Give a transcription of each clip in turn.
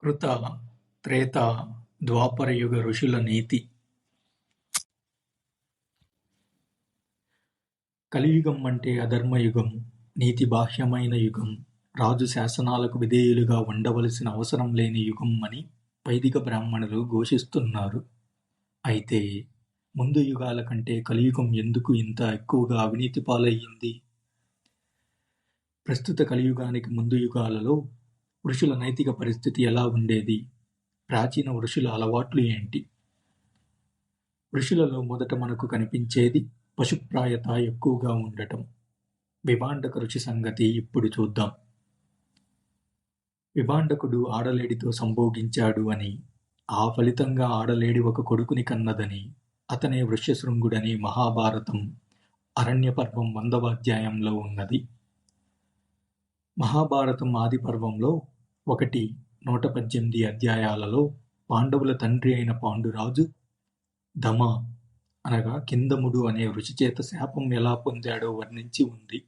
కృత, త్రేత, ద్వాపరయుగ ఋషుల నీతి. కలియుగం అంటే అధర్మయుగం, నీతిబాహ్యమైన యుగం, రాజు శాసనాలకు విధేయులుగా ఉండవలసిన అవసరం లేని యుగం అని వైదిక బ్రాహ్మణులు ఘోషిస్తున్నారు. అయితే ముందు యుగాల కంటే కలియుగం ఎందుకు ఇంత ఎక్కువగా అవినీతి పాలయ్యింది? ప్రస్తుత కలియుగానికి ముందు యుగాలలో ఋషుల నైతిక పరిస్థితి ఎలా ఉండేది? ప్రాచీన ఋషుల అలవాట్లు ఏంటి? ఋషులలో మొదట మనకు కనిపించేది పశుప్రాయత ఎక్కువగా ఉండటం. విభాండక ఋషి సంగతి ఇప్పుడు చూద్దాం. విభాండకుడు ఆడలేడితో సంభోగించాడు అని, ఆ ఫలితంగా ఆడలేడి ఒక కొడుకుని కన్నదని, అతనే వృష్యశృంగుడని మహాభారతం అరణ్యపర్వం 100వ అధ్యాయంలో ఉన్నది. మహాభారతం ఆది పర్వంలో 1-118 అధ్యాయాలలో పాండవుల తండ్రి అయిన పాండురాజు దమ అనగా కిందముడు అనే ఋషిచేత శాపం ఎలా పొందాడో వర్ణించి ఉంది.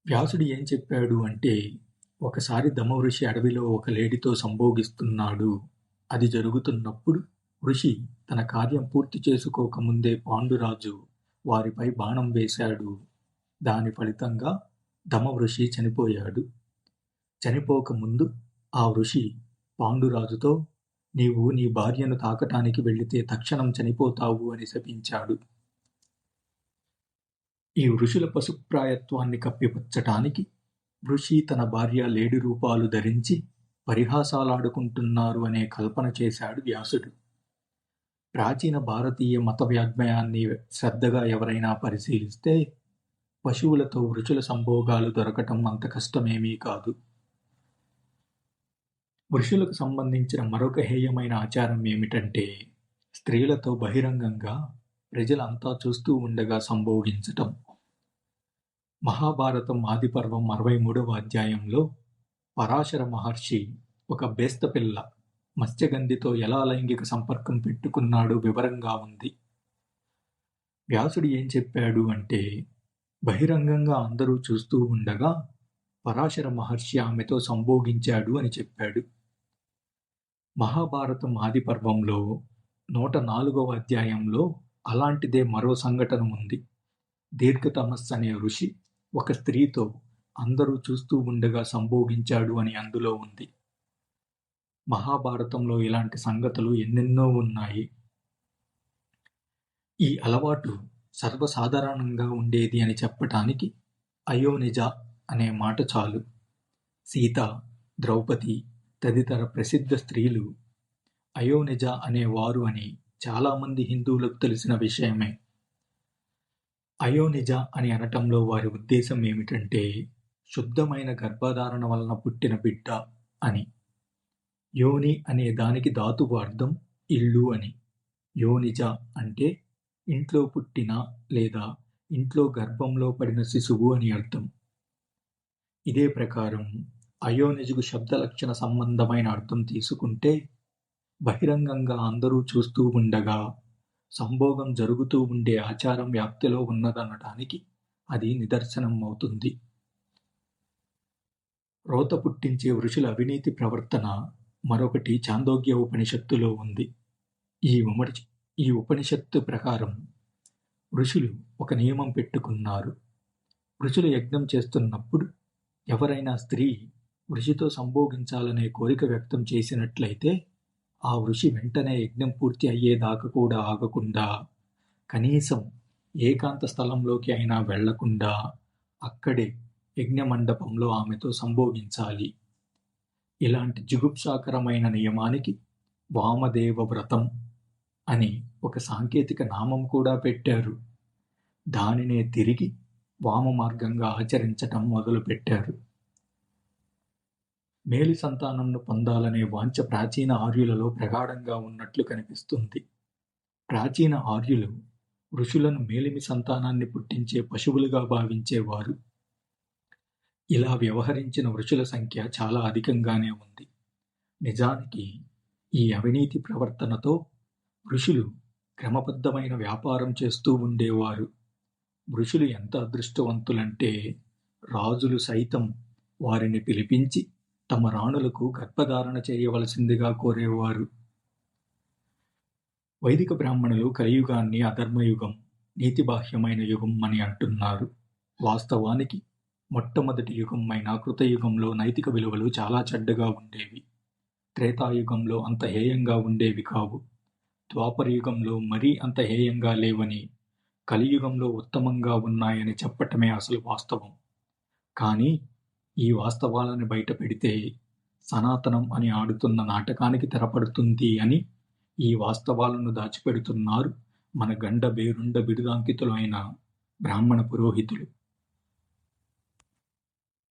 వ్యాసుడు ఏం చెప్పాడు అంటే, ఒకసారి దమ ఋషి అడవిలో ఒక లేడితో సంభోగిస్తున్నాడు. అది జరుగుతున్నప్పుడు ఋషి తన కార్యం పూర్తి చేసుకోకముందే పాండురాజు వారిపై బాణం వేశాడు. దాని ఫలితంగా దమ ఋషి చనిపోయాడు. చనిపోకముందు ఆ ఋషి పాండురాజుతో, నీవు నీ భార్యను తాకటానికి వెళితే తక్షణం చనిపోతావు అని శపించాడు. ఈ ఋషుల పశుప్రాయత్వాన్ని కప్పిపుచ్చటానికి ఋషి తన భార్య లేడి రూపాలు ధరించి పరిహాసాలాడుకుంటున్నారు అనే కల్పన చేశాడు వ్యాసుడు. ప్రాచీన భారతీయ మత వాజ్మయాన్ని శ్రద్ధగా ఎవరైనా పరిశీలిస్తే పశువులతో ఋషుల సంభోగాలు దొరకటం అంత కష్టమేమీ కాదు. ఋషులకు సంబంధించిన మరొక హేయమైన ఆచారం ఏమిటంటే, స్త్రీలతో బహిరంగంగా ప్రజలంతా చూస్తూ ఉండగా సంభోగించటం. మహాభారతం ఆదిపర్వం 63వ అధ్యాయంలో పరాశర మహర్షి ఒక బేస్తపిల్ల మత్స్యగంధితో ఎలా లైంగిక సంపర్కం పెట్టుకున్నాడో వివరంగా ఉంది. వ్యాసుడు ఏం చెప్పాడు అంటే, బహిరంగంగా అందరూ చూస్తూ ఉండగా పరాశర మహర్షి ఆమెతో సంభోగించాడు అని చెప్పాడు. మహాభారతం ఆది పర్వంలో 104వ అధ్యాయంలో అలాంటిదే మరో సంఘటన ఉంది. దీర్ఘతమస్ అనే ఋషి ఒక స్త్రీతో అందరూ చూస్తూ ఉండగా సంభోగించాడు అని అందులో ఉంది. మహాభారతంలో ఇలాంటి సంగతులు ఎన్నెన్నో ఉన్నాయి. ఈ అలవాటు సర్వసాధారణంగా ఉండేది అని చెప్పటానికి అయోనిజ అనే మాట చాలు. సీత, ద్రౌపది తదితర ప్రసిద్ధ స్త్రీలు అయోనిజ అనేవారు అని చాలామంది హిందువులకు తెలిసిన విషయమే. అయోనిజ అని అనటంలో వారి ఉద్దేశం ఏమిటంటే, శుద్ధమైన గర్భధారణ వలన పుట్టిన బిడ్డ అని. యోని అనే దానికి ధాతువు అర్థం ఇల్లు అని. యోనిజ అంటే ఇంట్లో పుట్టిన లేదా ఇంట్లో గర్భంలో పడిన శిశువు అని అర్థం. ఇదే ప్రకారం అయోనిజకు శబ్దలక్షణ సంబంధమైన అర్థం తీసుకుంటే, బహిరంగంగా అందరూ చూస్తూ ఉండగా సంభోగం జరుగుతూ ఉండే ఆచారం వ్యాప్తిలో ఉన్నదనటానికి అది నిదర్శనం అవుతుంది. రోత పుట్టించే ఋషుల అవినీతి ప్రవర్తన మరొకటి చాందోగ్య ఉపనిషత్తులో ఉంది. ఈ ఉపనిషత్తు ప్రకారం ఋషులు ఒక నియమం పెట్టుకున్నారు. ఋషులు యజ్ఞం చేస్తున్నప్పుడు ఎవరైనా స్త్రీ ఋషితో సంభోగించాలనే కోరిక వ్యక్తం చేసినట్లయితే ఆ ఋషి వెంటనే యజ్ఞం పూర్తి అయ్యేదాకా కూడా ఆగకుండా, కనీసం ఏకాంత స్థలంలోకి అయినా వెళ్లకుండా అక్కడే యజ్ఞ మండపంలో ఆమెతో సంభోగించాలి. ఇలాంటి జుగుప్సాకరమైన నియమానికి వామదేవ వ్రతం అని ఒక సాంకేతిక నామం కూడా పెట్టారు. దానినే తిరిగి వామ మార్గంగా ఆచరించటం మొదలుపెట్టారు. మేలి సంతానంను పొందాలనే వాంఛ ప్రాచీన ఆర్యులలో ప్రగాఢంగా ఉన్నట్లు కనిపిస్తుంది. ప్రాచీన ఆర్యులు ఋషులను మేలిమి సంతానాన్ని పుట్టించే పశువులుగా భావించేవారు. ఇలా వ్యవహరించిన ఋషుల సంఖ్య చాలా అధికంగానే ఉంది. నిజానికి ఈ అవినీతి ప్రవర్తనతో ఋషులు క్రమబద్ధమైన వ్యాపారం చేస్తూ ఉండేవారు. ఋషులు ఎంత అదృష్టవంతులంటే, రాజులు సైతం వారిని పిలిపించి తమ రాణులకు గర్భధారణ చేయవలసిందిగా కోరేవారు. వైదిక బ్రాహ్మణులు కలియుగాన్ని అధర్మయుగం, నీతిబాహ్యమైన యుగం అని అంటున్నారు. వాస్తవానికి మొట్టమొదటి యుగం అయిన కృతయుగంలో నైతిక విలువలు చాలా చెడ్డగా ఉండేవి. త్రేతాయుగంలో అంత హేయంగా ఉండేవి కావు. ద్వాపరయుగంలో మరీ అంత హేయంగా లేవని, కలియుగంలో ఉత్తమంగా ఉన్నాయని చెప్పటమే అసలు వాస్తవం. కానీ ఈ వాస్తవాలను బయటపెడితే సనాతనం అని ఆడుతున్న నాటకానికి తెరపడుతుంది అని ఈ వాస్తవాలను దాచిపెడుతున్నారు మన గండ బేరుండ బిరుదాంకితులైన బ్రాహ్మణ పురోహితులు.